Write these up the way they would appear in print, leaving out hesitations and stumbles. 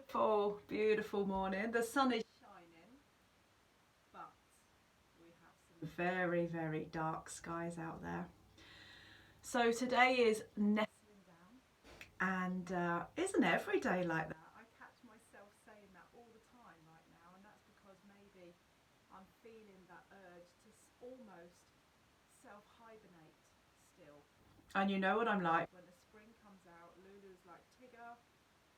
Beautiful, beautiful morning. The sun is shining, but we have some very, very dark skies out there. So today is nestling down, and isn't every day like that? I catch myself saying that all the time right now, and that's because maybe I'm feeling that urge to almost self-hibernate still. And you know what I'm like when the spring comes out. Lulu's like Tigger,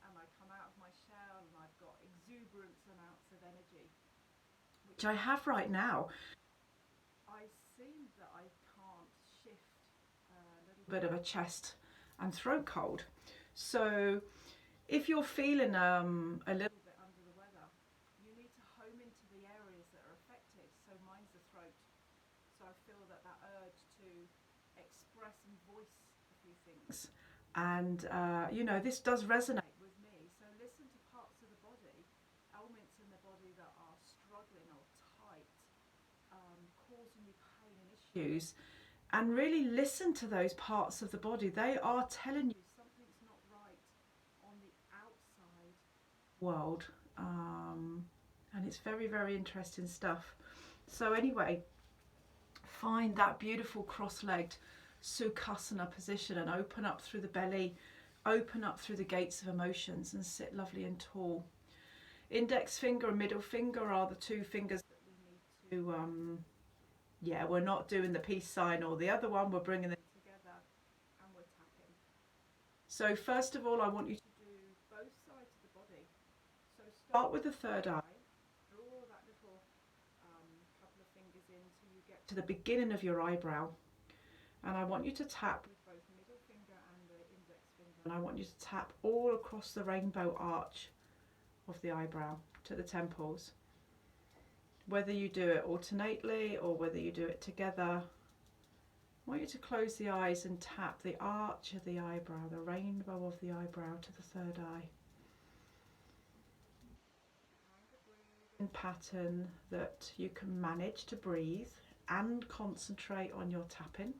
and I come out of my shell and I've got exuberant amounts of energy, which I have right now. I seem that I can't shift a little bit of a chest and throat cold. So if you're feeling a little bit under the weather, you need to home into the areas that are affected. So mine's the throat. So I feel that urge to express and voice a few things. And you know, this does resonate with me. So listen to parts of the body, elements in the body that are struggling or tight, causing you pain and issues, and really listen to those parts of the body. They are telling you something's not right on the outside world, and it's very, very interesting stuff. So anyway, find that beautiful cross-legged Sukhasana position and open up through the belly, open up through the gates of emotions, and sit lovely and tall. Index finger and middle finger are the two fingers that we need to, yeah, we're not doing the peace sign or the other one, we're bringing them together and we're tapping. So first of all, I want you to do both sides of the body. So start with the third eye, draw that little couple of fingers in till you get to the beginning of your eyebrow. And I want you to tap with both middle finger and the index finger. And I want you to tap all across the rainbow arch of the eyebrow to the temples. Whether you do it alternately or whether you do it together, I want you to close the eyes and tap the arch of the eyebrow, the rainbow of the eyebrow to the third eye. Find a pattern that you can manage to breathe and concentrate on your tapping.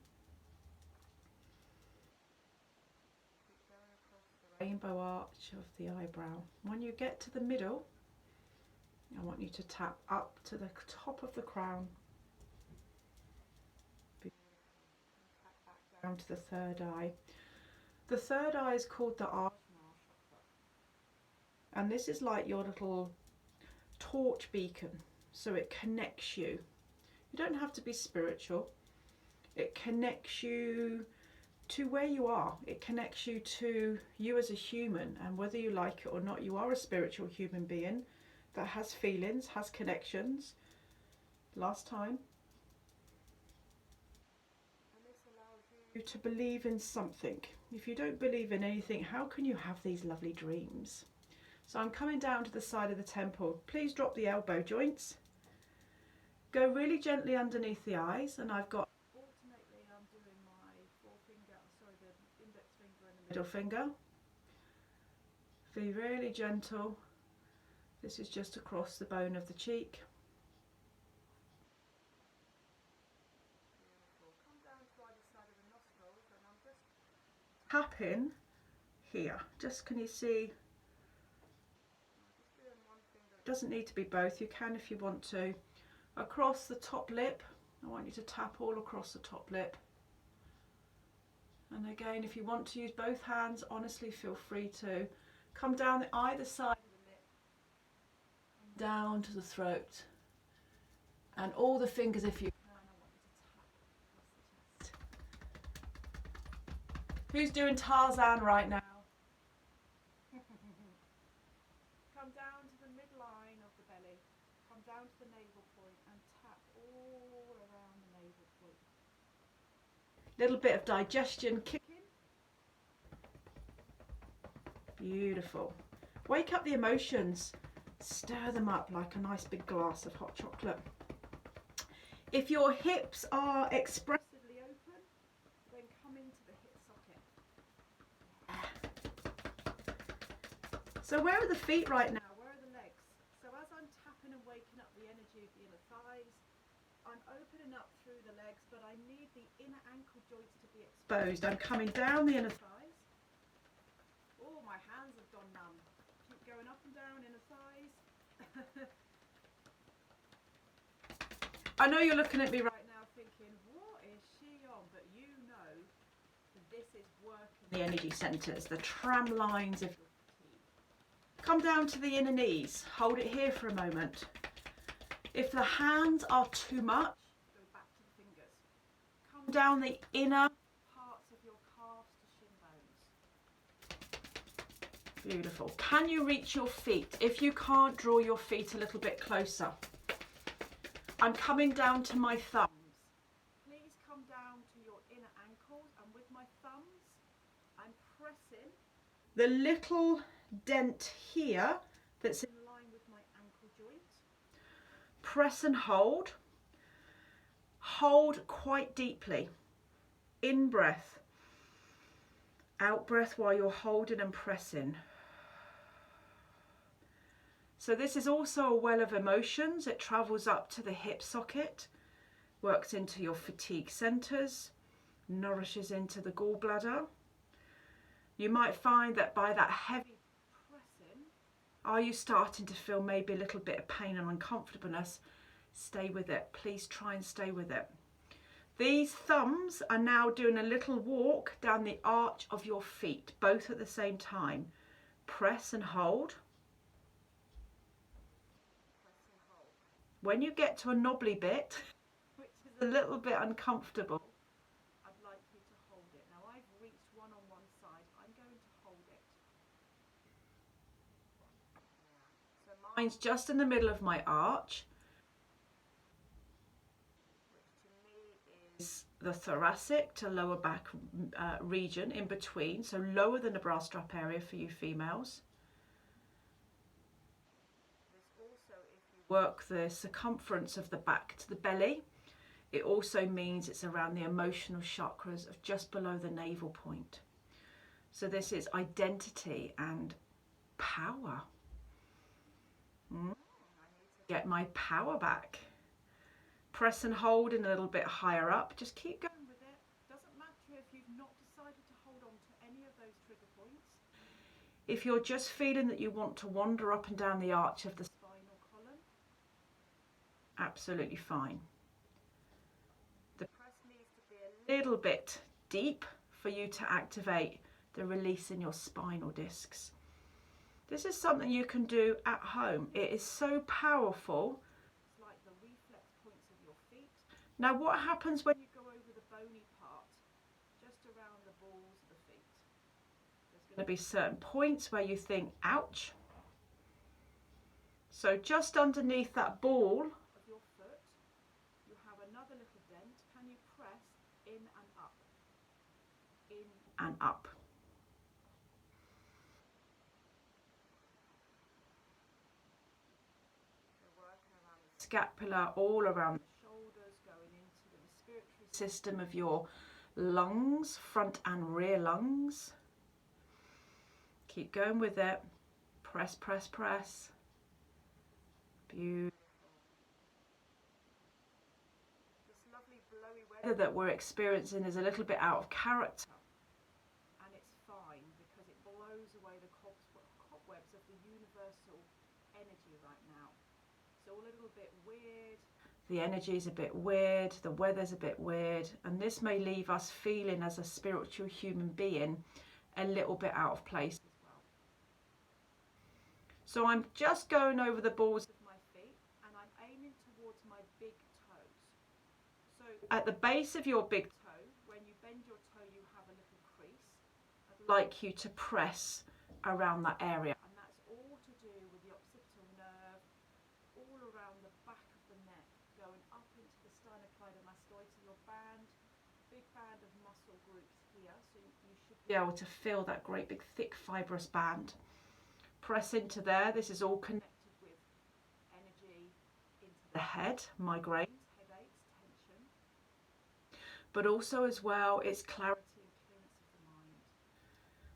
Rainbow arch of the eyebrow. When you get to the middle, I want you to tap up to the top of the crown, tap back down to the third eye. The third eye is called the Ajna chakra, and this is like your little torch beacon, so it connects you. You don't have to be spiritual. It connects you to where you are. It connects you to you as a human, and whether you like it or not, you are a spiritual human being that has feelings, has connections. Last time. And this allows you to believe in something. If you don't believe in anything, how can you have these lovely dreams? So I'm coming down to the side of the temple. Please drop the elbow joints. Go really gently underneath the eyes, and I've got alternately, I'm doing my the index finger and the middle finger. Be really gentle. This is just across the bone of the cheek. Come down to either side of the nostrils, and I'm just tapping here. Just, can you see? Just doing one finger. It doesn't need to be both. You can if you want to. Across the top lip. I want you to tap all across the top lip. And again, if you want to use both hands, honestly, feel free to. Come down either side of the lip, down to the throat, and all the fingers, if you can, I want you to tap across the chest. Who's doing Tarzan right now? Come down to the midline of the belly, come down to the navel point and tap all around the navel point. Little bit of digestion kicking. Beautiful. Wake up the emotions. Stir them up like a nice big glass of hot chocolate. If your hips are expressively open, then come into the hip socket. So where are the feet right now? Where are the legs? So as I'm tapping and waking up the energy of the inner thighs, I'm opening up through the legs, but I need the inner ankle joints to be exposed. I'm coming down the inner thighs. Oh, my hands have gone numb. Keep going up and down. I know you're looking at me right now thinking, what is she on? But you know this is working the energy centres, the tram lines of your feet. Come down to the inner knees. Hold it here for a moment. If the hands are too much, go back to the fingers. Come down the inner parts of your calves to shin bones. Beautiful. Can you reach your feet? If you can't, draw your feet a little bit closer. I'm coming down to my thumbs. Please come down to your inner ankles, and with my thumbs, I'm pressing the little dent here that's in line with my ankle joint. Press and hold. Hold quite deeply. In breath. Out breath while you're holding and pressing. So this is also a well of emotions. It travels up to the hip socket, works into your fatigue centres, nourishes into the gallbladder. You might find that by that heavy pressing, are you starting to feel maybe a little bit of pain and uncomfortableness? Stay with it. Please try and stay with it. These thumbs are now doing a little walk down the arch of your feet, both at the same time. Press and hold. When you get to a knobbly bit, which is a little bit uncomfortable, I'd like you to hold it. Now I've reached one on one side, I'm going to hold it. So mine's just in the middle of my arch, which to me is the thoracic to lower back region in between, so lower than the bra strap area for you females. Work the circumference of the back to the belly. It also means it's around the emotional chakras of just below the navel point. So this is identity and power. I need to get my power back. Press and hold in a little bit higher up. Just keep going with it. Doesn't matter if you've not decided to hold on to any of those trigger points. If you're just feeling that you want to wander up and down the arch of the spinal column, absolutely fine. The press needs to be a little bit deep for you to activate the release in your spinal discs. This is something you can do at home. It is so powerful. It's like the reflex points of your feet. Now what happens when you go over the bony part, just around the balls of the feet? There's going to be certain points where you think, ouch. So just underneath that ball of your foot, you have another little dent. Can you press in and up? In and up. So working around the scapula, all around the shoulders, going into the respiratory system of your lungs, front and rear lungs. Keep going with it. Press, press, press. Beautiful. This lovely blowy weather that we're experiencing is a little bit out of character, and it's fine because it blows away the cobwebs of the universal energy right now. It's all a little bit weird. The energy is a bit weird, the weather's a bit weird, and this may leave us feeling as a spiritual human being a little bit out of place as well. So I'm just going over the balls of my feet and I'm aiming towards my big toes. So at the base of your big toe, when you bend your toe you have a little crease. I'd like you to press around that area, and that's all to do with the occipital nerve, all around the back of the neck, going up into the sternocleidomastoid, your band, big band of muscle groups here, so you should be able to feel that great big thick fibrous band. Press into there. This is all connected with energy into the head, migraines, headaches, tension, but also as well it's clarity and clearness of the mind.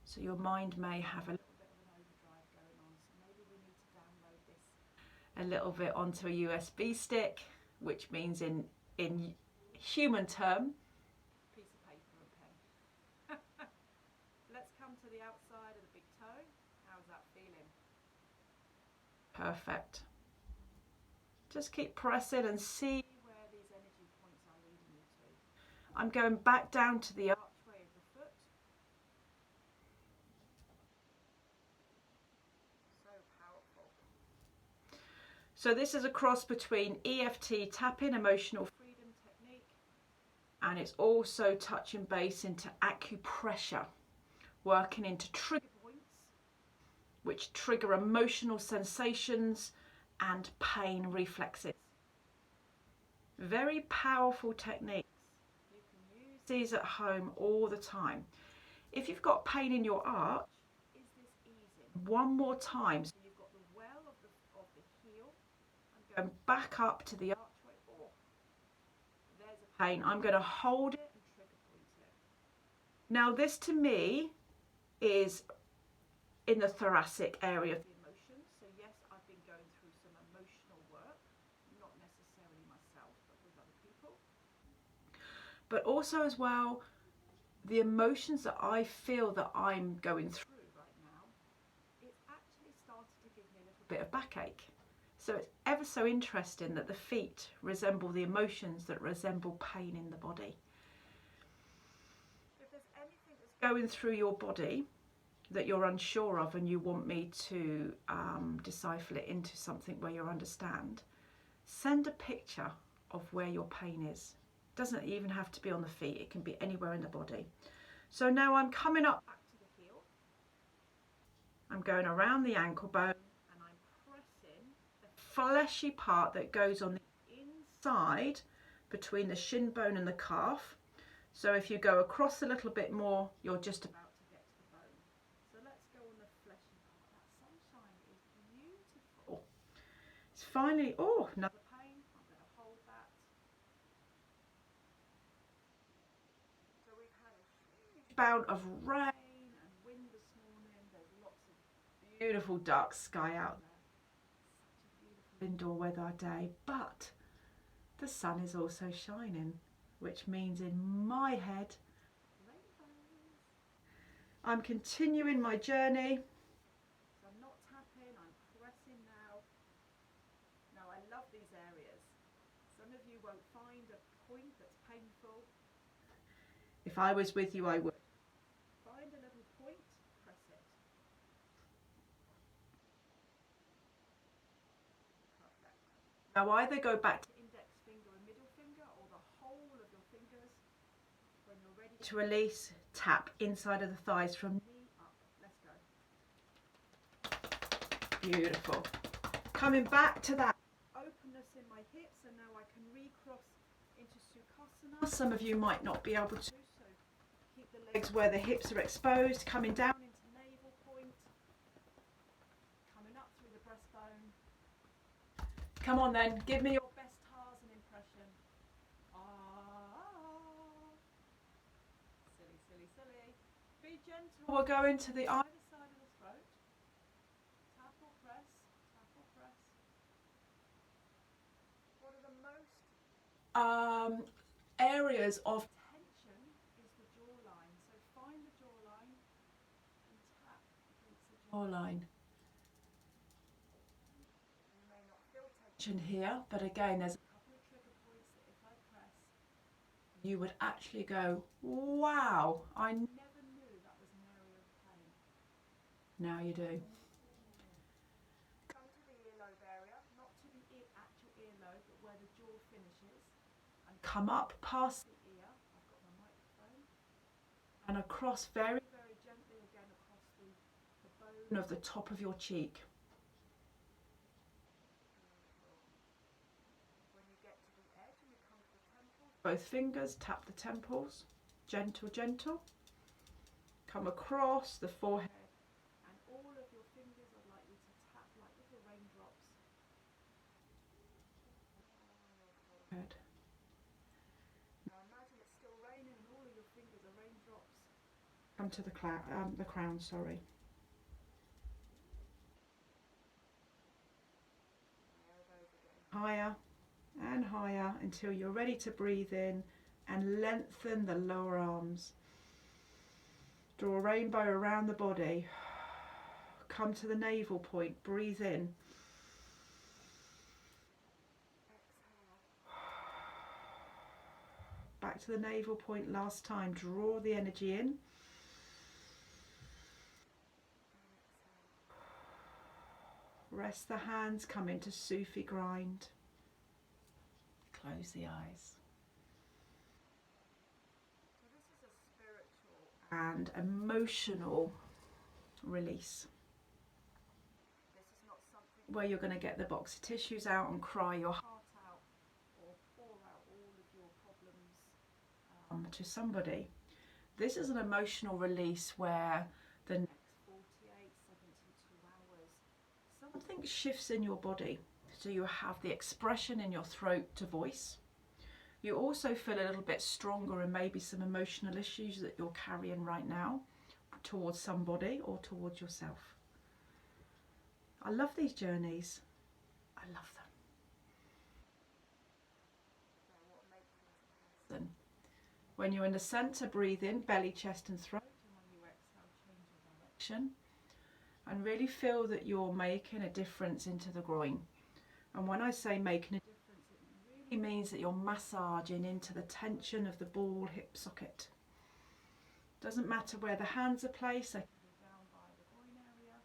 So your mind may have a little bit of an overdrive going on, so maybe we need to download this a little bit onto a USB stick, which means in human term, piece of paper and pen. Let's come to the outside of the big toe. How's that feeling? Perfect. Just keep pressing and see where these energy points are leading you to. I'm going back down to the archway of the foot. So powerful. So this is a cross between EFT tapping, emotional freedom technique, and it's also touching base into acupressure, working into trigger points, which trigger emotional sensations and pain reflexes. Very powerful techniques. You can use these at home all the time. If you've got pain in your arch, is this easing? One more time. So you've got the well of the heel. I'm going back up to the archway. Oh, there's a pain. I'm going to hold it and trigger point it. Now this to me is in the thoracic area of the emotions. So yes, I've been going through some emotional work, not necessarily myself, but with other people. But also as well, the emotions that I feel that I'm going through right now, it's actually started to give me a little bit of backache. So it's ever so interesting that the feet resemble the emotions that resemble pain in the body. If there's anything that's going through your body that you're unsure of and you want me to decipher it into something where you understand, send a picture of where your pain is. It doesn't even have to be on the feet, it can be anywhere in the body. So now I'm coming up back to the heel. I'm going around the ankle bone and I'm pressing the fleshy part that goes on the inside between the shin bone and the calf. So if you go across a little bit more, you're just about to get to the bone. So let's go on the fleshy part. That sunshine is beautiful. It's finally, oh, another pain. I'm going to hold that. So we've had a huge bout of rain and wind this morning. There's lots of beautiful dark sky out there. Such a beautiful indoor weather day, but the sun is also shining, which means in my head, rainbows. I'm continuing my journey. So I'm not tapping, I'm pressing now. Now I love these areas. Some of you won't find a point that's painful. If I was with you, I would. Find a little point, press it. Perfect. Now either go back to index finger and middle finger or the whole of your fingers. When you're ready to release, tap inside of the thighs from knee up. Let's go. Beautiful. Coming back to that openness in my hips, and now I can recross into Sukhasana. Some of you might not be able to, so keep the legs where the hips are exposed, coming down into navel point, coming up through the breastbone. Come on then, give me your best Tarzan impression. Ah. Silly, silly, silly. Be gentle. We're going to the either side of the throat. Tap or press, tap or press. One of the most areas of tension is the jawline. So find the jawline and tap against the jawline. You may not feel tension here, but again, there's a couple of trigger points that if I press, you would actually go, wow, I never knew that was an area of pain. Now you do. Come to the earlobe area, not to the actual earlobe, but where the jaw finishes. And come up past the ear. I've got my microphone. And across very, very gently again across the bone of the top of your cheek. When you get to the edge and you come to the temples, both fingers tap the temples. Gentle, gentle. Come across the forehead. And all of your fingers, I'd like you to tap like little raindrops. Good. Now imagine it's still raining and all of your fingers are raindrops. Come to the crown, sorry. Higher and higher until you're ready to breathe in and lengthen the lower arms. Draw a rainbow around the body. Come to the navel point, breathe in. to the navel point last time. Draw the energy in. Rest the hands, come into Sufi grind. Close the eyes. So this is a spiritual and emotional release. This is not something where you're going to get the box of tissues out and cry your heart out or pour out all of your problems to somebody. This is an emotional release where the next 48, 72 hours, something shifts in your body. So you have the expression in your throat to voice. You also feel a little bit stronger in maybe some emotional issues that you're carrying right now towards somebody or towards yourself. I love these journeys. I love them. When you're in the center, breathe in, belly, chest and throat. And when you exhale, change your direction. And really feel that you're making a difference into the groin. And when I say making a difference, it really means that you're massaging into the tension of the ball hip socket. Doesn't matter where the hands are placed, they can be down by the groin area,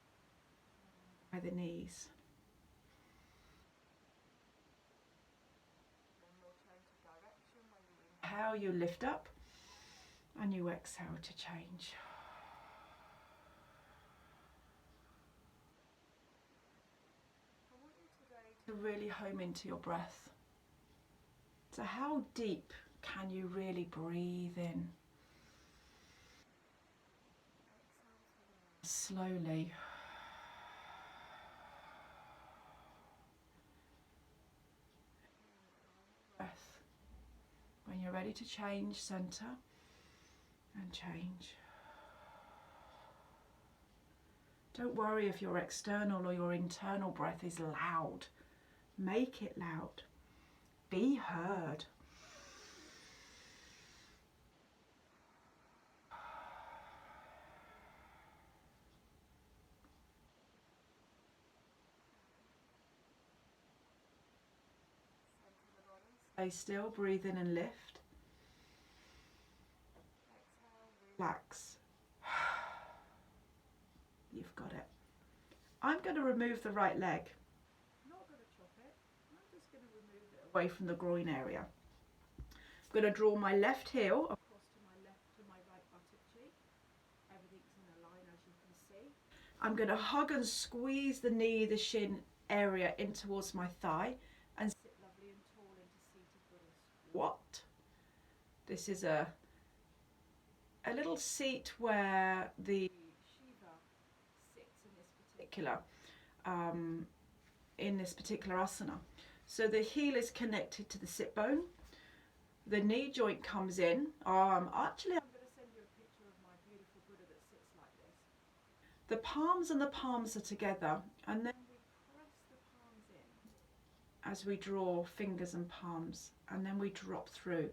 by the knees. Then we'll change the direction. When you inhale, you lift up, and you exhale to change. To really home into your breath. So how deep can you really breathe in? Slowly. Breath. When you're ready to change, center and change. Don't worry if your external or your internal breath is loud. Make it loud. Be heard. Stay still, breathe in and lift. Relax. You've got it. I'm going to remove the right leg. Away from the groin area. I'm going to draw my left heel across to my left to my right buttock cheek. Everything's in a line as you can see. I'm going to hug and squeeze the knee, the shin area in towards my thigh and sit lovely and tall into seated Buddha squat. This is a little seat where the Shiva sits in this particular asana. So the heel is connected to the sit bone. The knee joint comes in. Actually, I'm going to send you a picture of my beautiful Buddha that sits like this. The palms and the palms are together, and then we press the palms in as we draw fingers and palms, and then we drop through.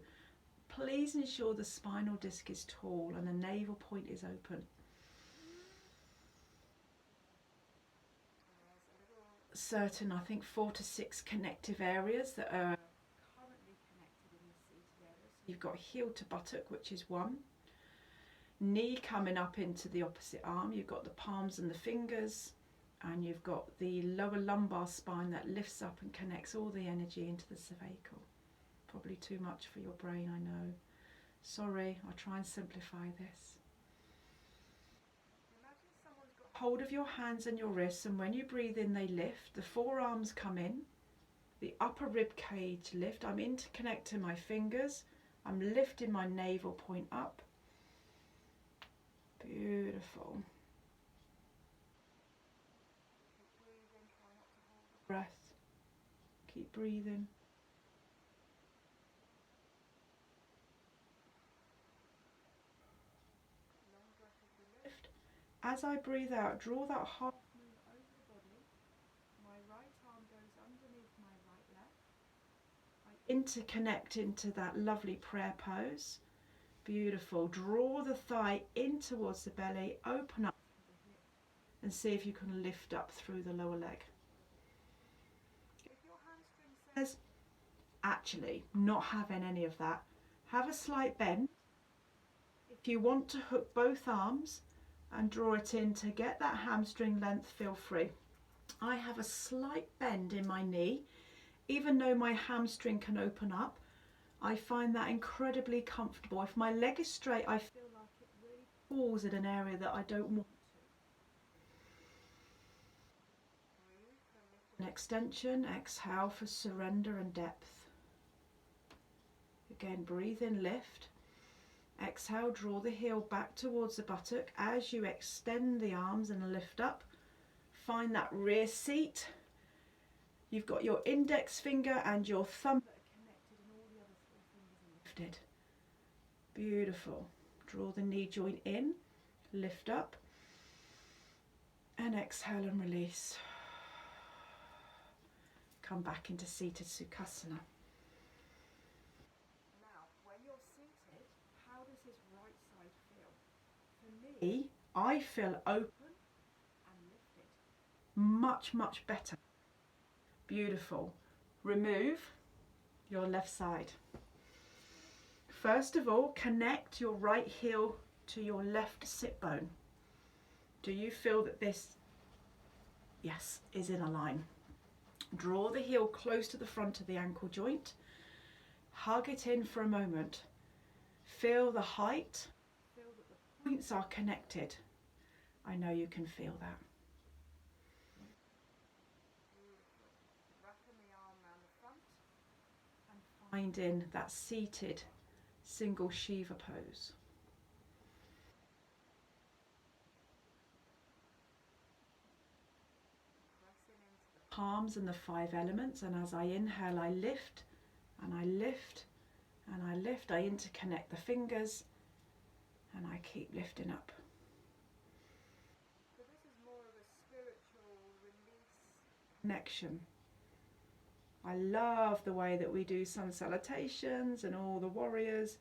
Please ensure the spinal disc is tall and the navel point is open. Certain, I think 4 to 6 connective areas that are currently connected in the seated area. So you've got heel to buttock, which is 1. Knee coming up into the opposite arm. You've got the palms and the fingers, and you've got the lower lumbar spine that lifts up and connects all the energy into the cervical. Probably too much for your brain, I know. Sorry, I'll try and simplify this. Hold of your hands and your wrists, and when you breathe in they lift. The forearms come in, the upper rib cage lift. I'm interconnecting my fingers, I'm lifting my navel point up. Beautiful. Breath. Keep breathing. As I breathe out, draw that half moon over the body. My right arm goes underneath my right leg. I interconnect into that lovely prayer pose. Beautiful. Draw the thigh in towards the belly, open up the hip, and see if you can lift up through the lower leg. If your hamstring says, actually, not having any of that, Have a slight bend. If you want to hook both arms and draw it in to get that hamstring length, feel free. I have a slight bend in my knee. Even though my hamstring can open up, I find that incredibly comfortable. If my leg is straight, I feel like it really pulls in an area that I don't want to. An extension, exhale for surrender and depth. Again, breathe in, lift. Exhale, draw the heel back towards the buttock as you extend the arms and lift up. Find that rear seat. You've got your index finger and your thumb that are connected and all the other 3 fingers are lifted. Beautiful. Draw the knee joint in, lift up, and exhale and release. Come back into seated Sukhasana. Now, when you're seated, how does this right side feel? For me, I feel open and lifted. Much, much better. Beautiful. Remove your left side. First of all, connect your right heel to your left sit bone. Do you feel that this, yes, is in a line? Draw the heel close to the front of the ankle joint. Hug it in for a moment. Feel the height. Feel that the points are connected. I know you can feel that. Wrapping the arm around the front and finding that seated single Shiva pose. Palms and the 5 elements, and as I inhale I lift and I lift and I lift. I interconnect the fingers and I keep lifting up. So this is more of a spiritual release connection. I love the way that we do sun salutations and all the warriors.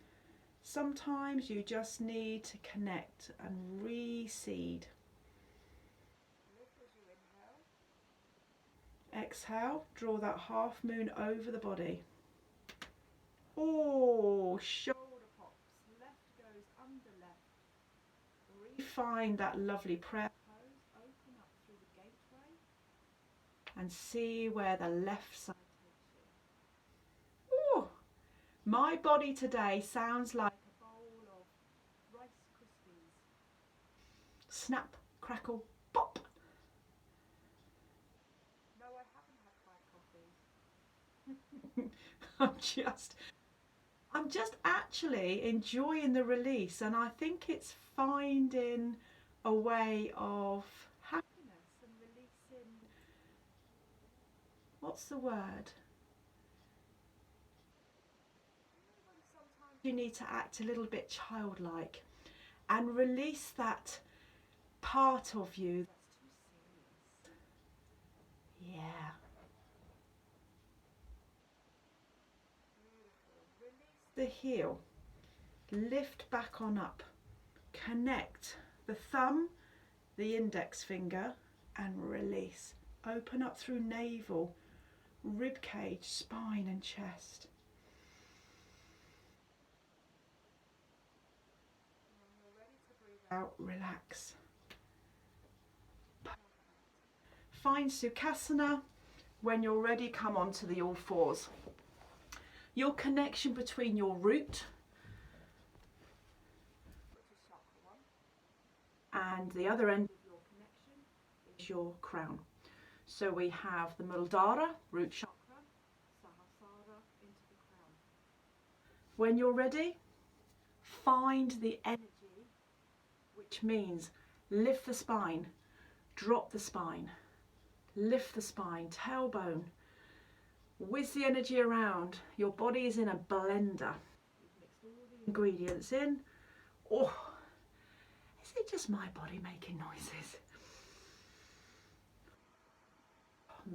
Sometimes you just need to connect and reseed. Exhale, draw that half moon over the body. Oh, shoulder pops, left goes under left. Refine that lovely prayer pose, open up through the gateway and see where the left side takes you. Oh, my body today sounds like a bowl of Rice Krispies. Snap, crackle, pop. I'm just actually enjoying the release, and I think it's finding a way of happiness and releasing, what's the word? Sometimes you need to act a little bit childlike and release that part of you that's too serious. Yeah. The heel, lift back on up, connect the thumb, the index finger, and release. Open up through navel, rib cage, spine and chest. When you're ready to breathe out, relax. Find Sukhasana. When you're ready, come onto the all fours. Your connection between your root and the other end of your connection is your crown. So we have the Muladhara, root chakra, Sahasrara into the crown. When you're ready, find the energy, which means lift the spine, drop the spine, lift the spine, tailbone. Whiz the energy around. Your body is in a blender. You've mixed all the ingredients in. Oh, is it just my body making noises?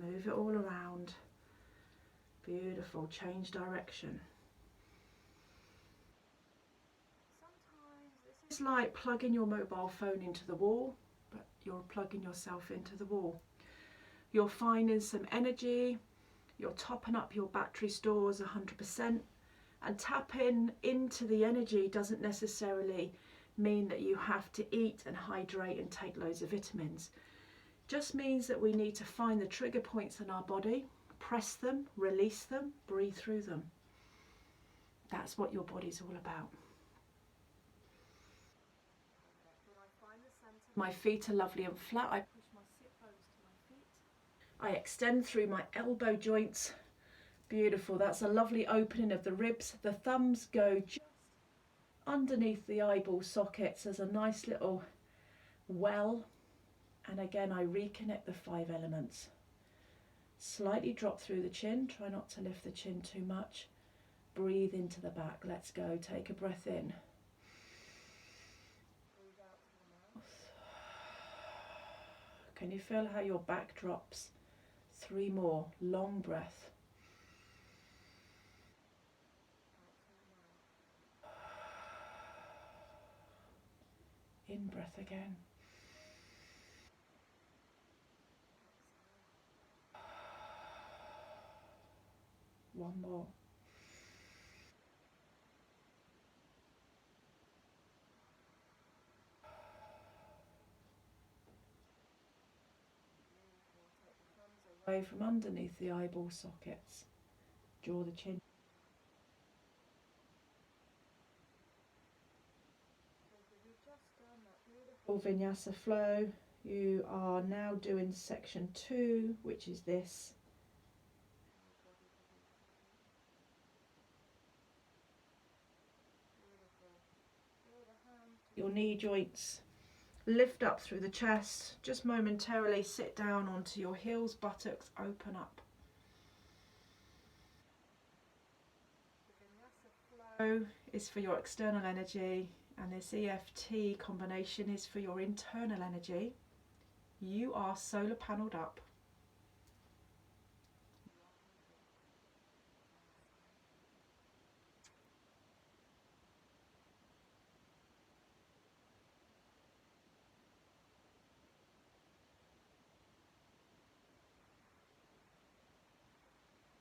Move it all around. Beautiful. Change direction. Sometimes this is like plugging your mobile phone into the wall, but you're plugging yourself into the wall. You're finding some energy. You're topping up your battery stores 100%, And tapping into the energy doesn't necessarily mean that you have to eat and hydrate and take loads of vitamins. Just means that we need to find the trigger points in our body, press them, release them, breathe through them. That's what your body's all about. My feet are lovely and flat. I push my sit bones to my feet. I extend through my elbow joints. Beautiful. That's a lovely opening of the ribs. The thumbs go just underneath the eyeball sockets as a nice little well. And again, I reconnect the 5 elements. Slightly drop through the chin. Try not to lift the chin too much. Breathe into the back. Let's go. Take a breath in. Breathe out through the mouth. Can you feel how your back drops? 3 more. Long breath. In breath again. One more. Away from underneath the eyeball sockets. Draw the chin. Vinyasa flow. You are now doing section 2, which is this. Your knee joints lift up through the chest. Just momentarily sit down onto your heels, buttocks open up. The Vinyasa flow is for your external energy, and this EFT combination is for your internal energy. You are solar panelled up.